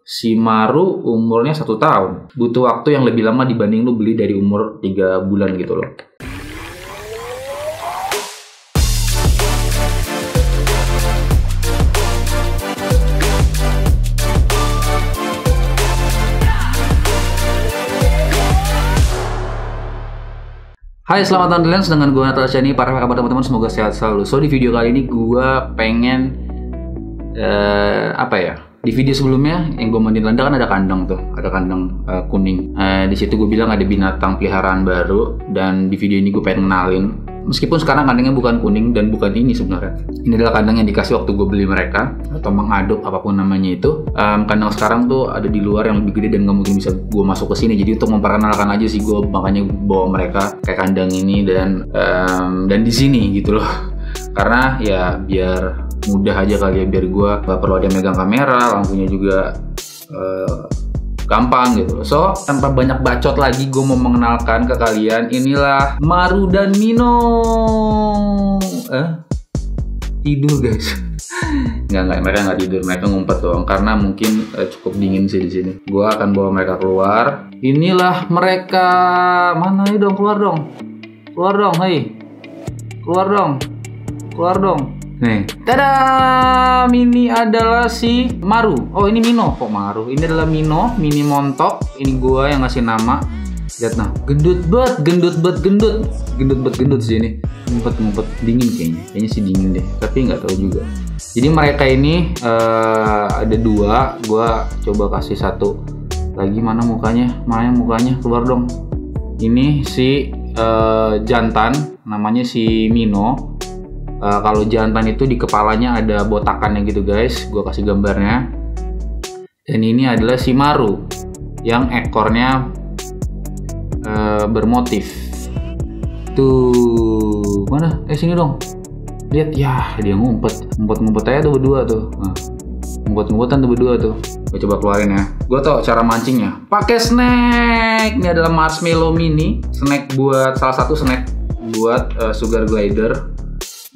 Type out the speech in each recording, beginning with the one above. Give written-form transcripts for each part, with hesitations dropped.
Si Maru umurnya 1 tahun. Butuh waktu yang lebih lama dibanding lu beli dari umur 3 bulan gitu loh. Hai, selamat datang di Lens dengan gue Natal Shani. Para kabar teman-teman, semoga sehat selalu. So di video kali ini gue pengen Di video sebelumnya yang gue mandiin Landa kan ada kandang tuh, ada kandang kuning. Di situ gue bilang ada binatang peliharaan baru, dan di video ini gue pengen kenalin. Meskipun sekarang kandangnya bukan kuning dan bukan ini sebenarnya. Ini adalah kandang yang dikasih waktu gue beli mereka atau mengadop apapun namanya itu. Kandang sekarang tuh ada di luar yang lebih gede dan nggak mungkin bisa gue masuk ke sini. Jadi untuk memperkenalkan aja sih gue makanya bawa mereka kayak kandang ini dan di sini gitu loh. Karena ya biar mudah aja kali ya, biar gue gak perlu ada megang kamera, lampunya juga gampang gitu. So, tanpa banyak bacot lagi, gue mau mengenalkan ke kalian. Inilah Maru dan Mino. Tidur guys. Enggak, mereka nggak tidur, mereka ngumpet doang. Karena mungkin cukup dingin sih di sini. Gue akan bawa mereka keluar. Inilah mereka. Mana nih dong, keluar dong, hei, keluar dong. Nih, tada! Ini adalah si Maru. Oh, ini Mino. Kok Maru? Ini adalah Mino, mini montok. Ini gua yang ngasih nama. Lihat nah, gendut sih ini. Ngumpet dingin kayaknya sih dingin deh. Tapi nggak tahu juga. Jadi mereka ini ada 2. Gua coba kasih satu lagi. Mana mukanya? Keluar dong. Ini si jantan, namanya si Mino. Kalau jantan itu di kepalanya ada botakannya gitu guys, gue kasih gambarnya. Dan ini adalah si Maru yang ekornya bermotif. Tuh, mana? Sini dong. Lihat ya, dia ngumpet aja tuh berdua tuh. Ngumpet-ngumpetan tuh berdua tuh. Gue coba keluarin ya. Gue tau cara mancingnya. Pakai snack. Ini adalah marshmallow mini. Salah satu snack buat sugar glider.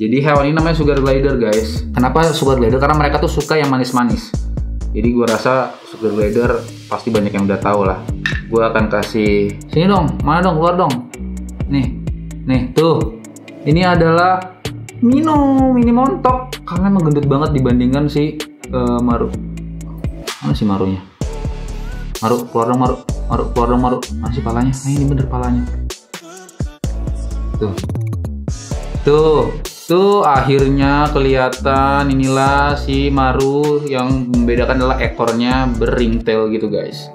Jadi hewan ini namanya sugar glider guys. Kenapa sugar glider? Karena mereka tuh suka yang manis-manis. Jadi gue rasa sugar glider pasti banyak yang udah tahu lah. Gue akan kasih, sini dong, mana dong, keluar dong. Nih tuh. Ini adalah Mino, mini montok. Karena emang gendut banget dibandingkan si Maru. Mana si Marunya? Maru, keluar dong Maru. Mana sih palanya? Ini bener palanya. Tuh akhirnya kelihatan. Inilah si Maru, yang membedakan adalah ekornya beringtail gitu guys.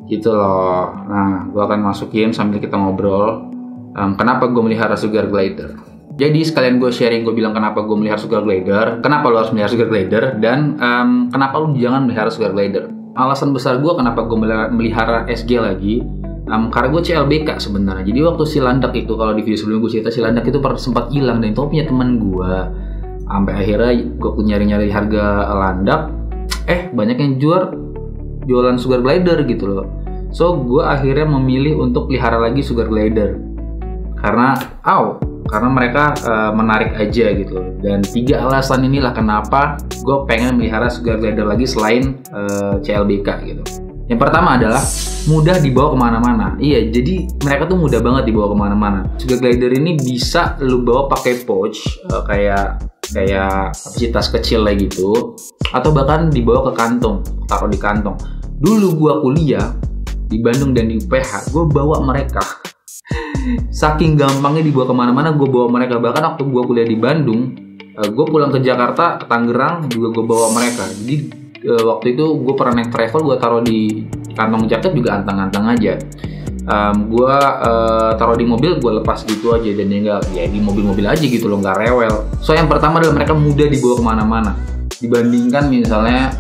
Gitu loh. Nah, gue akan masukin sambil kita ngobrol. Kenapa gue melihara sugar glider? Jadi sekalian gue sharing, gue bilang kenapa gue melihara sugar glider, kenapa lo harus melihara sugar glider, dan kenapa lo jangan melihara sugar glider. Alasan besar gue kenapa gue melihara SG lagi. Karena gue CLBK sebenarnya. Jadi waktu si Landak itu, kalau di video sebelum gue cerita, si Landak itu sempat hilang, dan itu punya teman gue. Sampai akhirnya gue nyari-nyari harga Landak, banyak yang jualan sugar glider gitu loh. So gue akhirnya memilih untuk pelihara lagi sugar glider karena mereka menarik aja gitu loh. Dan 3 alasan inilah kenapa gue pengen melihara sugar glider lagi selain CLBK gitu. Yang pertama adalah mudah dibawa kemana-mana. Iya, jadi mereka tuh mudah banget dibawa kemana-mana. Sugar glider ini bisa lu bawa pakai pouch, kayak tas kecil lah gitu, atau bahkan dibawa ke kantong, taruh di kantong. Dulu gua kuliah di Bandung dan di UPH, gua bawa mereka. Saking gampangnya dibawa kemana-mana, gua bawa mereka. Bahkan waktu gua kuliah di Bandung, gua pulang ke Jakarta, ke Tangerang juga gua bawa mereka. Jadi waktu itu gue pernah naik travel, gue taruh di kantong jaket juga antang-antang aja. Gue taruh di mobil, gue lepas gitu aja, dan ya di mobil-mobil aja gitu loh, nggak rewel. So yang pertama adalah mereka mudah dibawa kemana-mana dibandingkan misalnya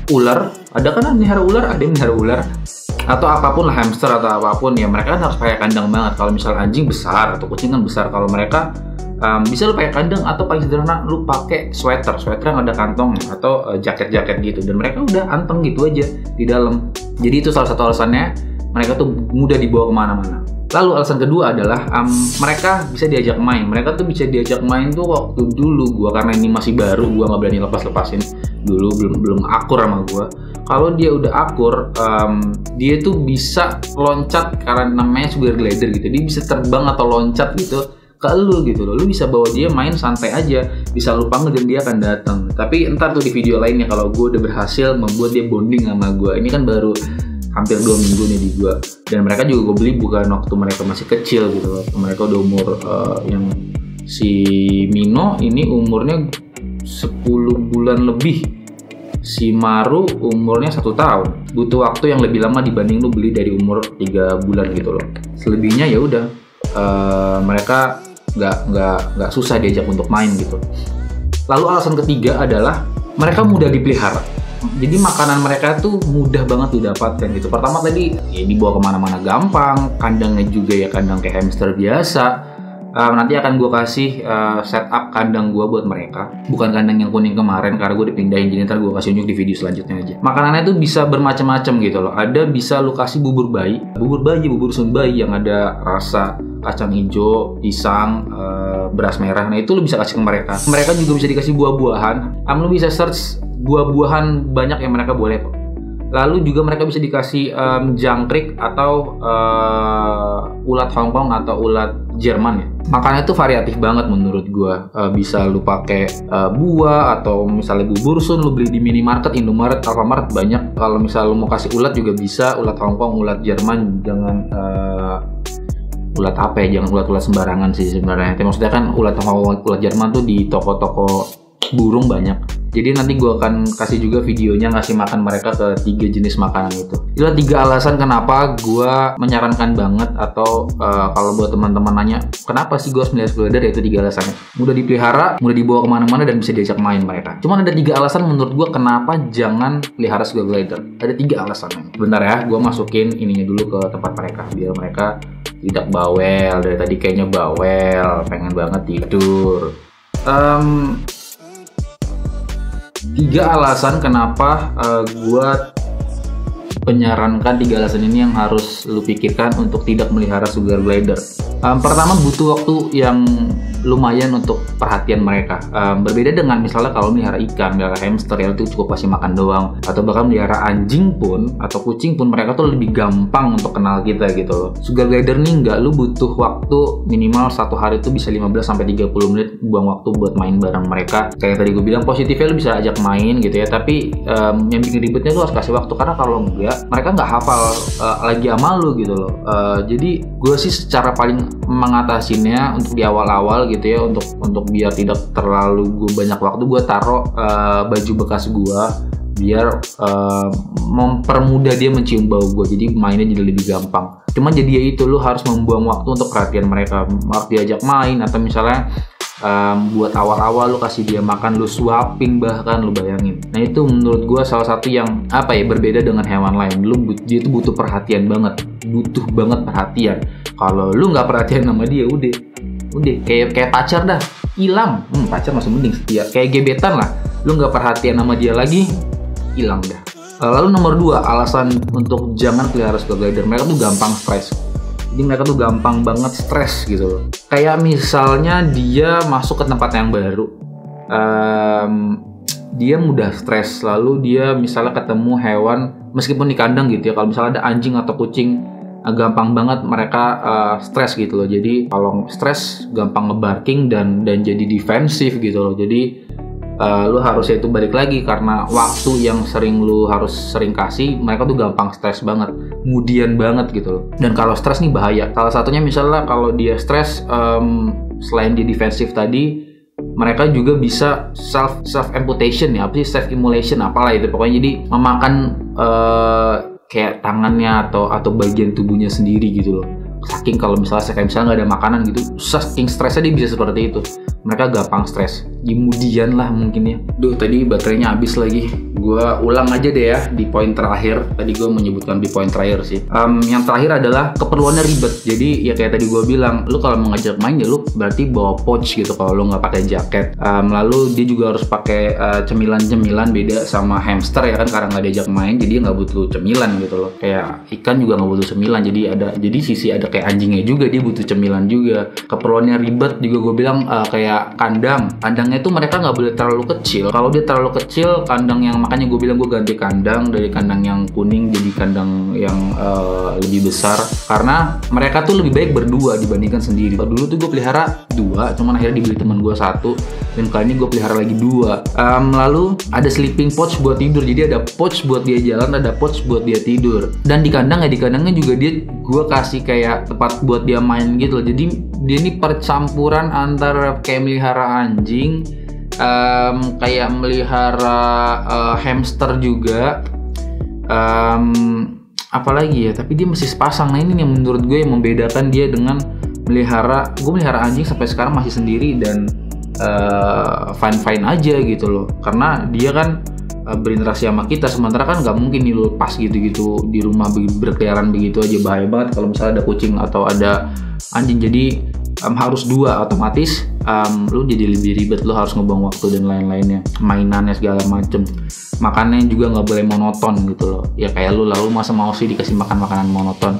ular. Ada kan melihara ular, ada yang melihara ular atau apapun lah, hamster atau apapun ya, mereka kan harus pakai kandang banget. Kalau misalnya anjing besar atau kucing kan besar, kalau mereka bisa lu pakai kandang, atau paling sederhana lu pakai sweater yang ada kantongnya, atau jaket gitu, dan mereka udah anteng gitu aja di dalam. Jadi itu salah satu alasannya mereka tuh mudah dibawa kemana-mana. Lalu alasan kedua adalah mereka bisa diajak main. Mereka tuh bisa diajak main tuh waktu dulu gua, karena ini masih baru, gua nggak berani lepas-lepasin. dulu belum akur sama gue. Kalau dia udah akur, dia tuh bisa loncat karena namanya sugar glider gitu. Dia bisa terbang atau loncat gitu ke lu gitu loh. Lu bisa bawa dia main santai aja, bisa lu panggil dan dia akan datang. Tapi entar tuh di video lainnya kalau gue udah berhasil membuat dia bonding sama gue. Ini kan baru hampir 2 minggu nih di gue. Dan mereka juga gue beli bukan waktu mereka masih kecil gitu loh. Mereka udah umur yang si Mino ini umurnya 10 bulan lebih. Si Maru umurnya 1 tahun. Butuh waktu yang lebih lama dibanding lu beli dari umur 3 bulan gitu loh. Selebihnya ya udah mereka nggak susah diajak untuk main gitu. Lalu alasan ketiga adalah mereka mudah dipelihara. Jadi makanan mereka tuh mudah banget didapatkan gitu. Pertama tadi ya dibawa kemana-mana gampang. Kandangnya juga ya kandang kayak hamster biasa. Nanti akan gue kasih setup kandang gue buat mereka. Bukan kandang yang kuning kemarin karena gue dipindahin. Jadi ntar gue kasih unjuk di video selanjutnya aja. Makanannya tuh bisa bermacam-macam gitu loh. Ada bisa lu kasih bubur bayi, bubur sun bayi yang ada rasa kacang hijau, pisang, beras merah. Nah itu lu bisa kasih ke mereka. Mereka juga bisa dikasih buah-buahan. Lu bisa search buah-buahan banyak yang mereka boleh kok. Lalu juga mereka bisa dikasih jangkrik atau ulat Hongkong atau ulat Jerman ya. Makannya tuh variatif banget menurut gua. Bisa lu pakai buah atau misalnya bubur sun lu beli di minimarket, Indomaret, Alfamart banyak. Kalau misalnya lu mau kasih ulat juga bisa, ulat Hongkong, ulat Jerman, jangan ulat apa ya, jangan ulat-ulat sembarangan sih sebenarnya. Maksudnya kan ulat Hongkong, ulat Jerman tuh di toko-toko burung banyak. Jadi nanti gue akan kasih juga videonya ngasih makan mereka ke 3 jenis makanan itu. Itulah 3 alasan kenapa gue menyarankan banget atau kalau buat teman-teman nanya kenapa sih gue harus melihara sugar glider, yaitu 3 alasannya. Mudah dipelihara, mudah dibawa kemana-mana dan bisa diajak main mereka. Cuman ada 3 alasan menurut gue kenapa jangan pelihara sugar glider. Ada 3 alasannya. Bentar ya, gue masukin ininya dulu ke tempat mereka biar mereka tidak bawel. Dari tadi kayaknya bawel, pengen banget tidur. 3 alasan kenapa gue penyarankan 3 alasan ini yang harus lu pikirkan untuk tidak melihara sugar glider. Pertama, butuh waktu yang lumayan untuk perhatian mereka. Berbeda dengan misalnya kalau melihara ikan, melihara hamster ya itu cukup kasih makan doang. Atau bahkan melihara anjing pun atau kucing pun mereka tuh lebih gampang untuk kenal kita gitu loh. Sugar glider nih enggak, lu butuh waktu minimal 1 hari itu bisa 15-30 menit buang waktu buat main bareng mereka. Kayak tadi gue bilang positifnya lu bisa ajak main gitu ya, tapi yang bikin ribetnya lu harus kasih waktu karena kalau enggak mereka nggak hafal lagi sama lu gitu loh. Jadi gue sih secara paling mengatasinya untuk di awal-awal gitu ya, untuk biar tidak terlalu banyak waktu gue taruh baju bekas gue biar mempermudah dia mencium bau gue, jadi mainnya jadi lebih gampang. Cuman jadi ya itu, lu harus membuang waktu untuk perhatian mereka, harus diajak main atau misalnya buat awal-awal lu kasih dia makan, lu suapin bahkan, lu bayangin. Nah itu menurut gue salah satu yang apa ya, berbeda dengan hewan lain. Dia tuh butuh perhatian banget, butuh banget perhatian. Kalau lu nggak perhatian sama dia, udah kayak pacar dah, hilang. Pacar masih mending setia, kayak gebetan lah. Lu nggak perhatian sama dia lagi, hilang dah. Lalu nomor 2 alasan untuk jangan pelihara sugar glider, mereka tuh gampang stres. Jadi mereka tuh gampang banget stres gitu loh. Kayak misalnya dia masuk ke tempat yang baru, dia mudah stres. Lalu dia misalnya ketemu hewan, meskipun di kandang gitu ya, kalau misalnya ada anjing atau kucing, gampang banget mereka stres gitu loh. Jadi kalau stres gampang ngebarking dan jadi defensif gitu loh. Jadi lu harusnya itu balik lagi karena waktu yang lu harus sering kasih, mereka tuh gampang stres banget, kemudian banget gitu loh. Dan kalau stres nih bahaya. Salah satunya misalnya kalau dia stres, selain dia defensif tadi, mereka juga bisa self amputation ya, apa sih, self immolation apalah itu pokoknya. Jadi memakan kayak tangannya atau bagian tubuhnya sendiri gitu loh. Saking kalau misalnya nggak ada makanan gitu, saking stresnya dia bisa seperti itu. Mereka gampang stres, kemudian lah mungkin ya. Tadi baterainya habis lagi. Gue ulang aja deh ya di poin terakhir. Tadi gue menyebutkan di poin terakhir sih. Yang terakhir adalah keperluannya ribet. Jadi ya kayak tadi gue bilang, lu kalau mau ngajak main ya lu berarti bawa pouch gitu kalau lu nggak pakai jaket. Lalu dia juga harus pakai cemilan-cemilan, beda sama hamster ya kan, karena nggak diajak main jadi nggak butuh cemilan gitu loh. Kayak ikan juga nggak butuh cemilan, jadi sisi ada kayak anjingnya juga, dia butuh cemilan juga. Keperluannya ribet juga gue bilang, kayak kayak kandangnya tuh mereka nggak boleh terlalu kecil. Kalau dia terlalu kecil, kandang yang, makanya gue bilang gue ganti kandang dari kandang yang kuning jadi kandang yang lebih besar, karena mereka tuh lebih baik berdua dibandingkan sendiri. Dulu tuh gue pelihara 2, cuman akhirnya dibeli teman gue 1, dan kali ini gue pelihara lagi 2. Lalu ada sleeping pouch buat tidur, jadi ada pouch buat dia jalan, ada pouch buat dia tidur. Dan di kandangnya juga gue kasih kayak tempat buat dia main gitu loh. Jadi dia ini percampuran antara kayak melihara anjing, kayak melihara hamster juga, apalagi ya, tapi dia masih sepasang. Nah ini yang menurut gue yang membedakan dia dengan gue melihara anjing sampai sekarang masih sendiri dan fine aja gitu loh, karena dia kan berinteraksi sama kita, sementara kan nggak mungkin dilepas gitu di rumah berkeliaran begitu aja, bahaya banget kalau misalnya ada kucing atau ada anjing. Jadi harus 2, otomatis lu jadi lebih ribet, lu harus ngebuang waktu dan lain-lainnya, mainannya segala macem. Makannya juga nggak boleh monoton gitu loh, ya kayak lu lalu masa mau sih dikasih makan makanan monoton.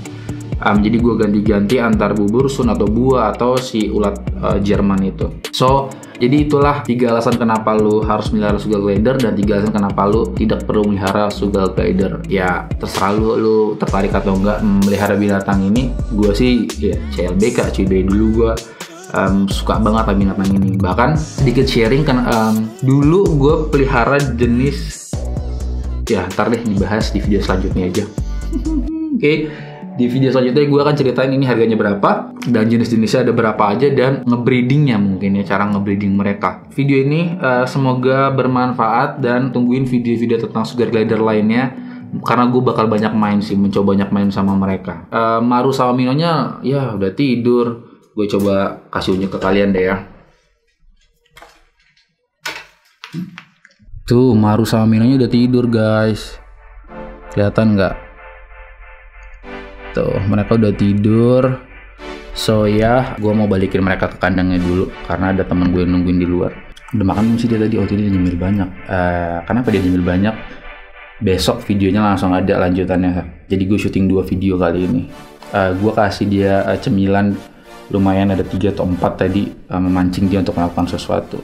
Jadi gue ganti-ganti antar bubur sun atau buah atau si ulat Jerman itu. So jadi itulah 3 alasan kenapa lu harus melihara Sugar Glider dan 3 alasan kenapa lu tidak perlu melihara Sugar Glider. Ya terserah lu tertarik atau enggak melihara binatang ini. Gue sih ya CLBK cuy, dulu gue suka banget sama binatang ini. Bahkan sedikit sharing kan, dulu gue pelihara jenis, ya ntar deh dibahas di video selanjutnya aja. Oke. Di video selanjutnya gue akan ceritain ini harganya berapa dan jenis-jenisnya ada berapa aja dan ngebreedingnya, mungkin ya cara ngebreeding mereka. Video ini semoga bermanfaat dan tungguin video-video tentang Sugar Glider lainnya, karena gue bakal mencoba banyak main sama mereka. Maru sama Minonya ya udah tidur, gue coba kasih unjuk ke kalian deh ya. Tuh Maru sama Minonya udah tidur guys, kelihatan nggak? Tuh, mereka udah tidur. So ya, gue mau balikin mereka ke kandangnya dulu karena ada teman gue yang nungguin di luar. Udah makan belum sih dia tadi? Oh, dia nyemil banyak. Kenapa dia nyemil banyak? Besok videonya langsung ada lanjutannya. Jadi gue syuting 2 video kali ini. Gue kasih dia cemilan lumayan, ada 3 atau 4 tadi, memancing dia untuk melakukan sesuatu.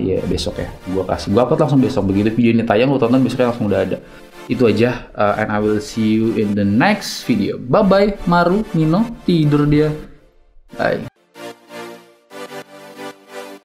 Ya besok ya. Gue upload langsung besok. Begitu video ini tayang, lo tonton besoknya langsung udah ada. Itu aja, and I will see you in the next video. Bye bye Maru, Mino, tidur dia. Bye.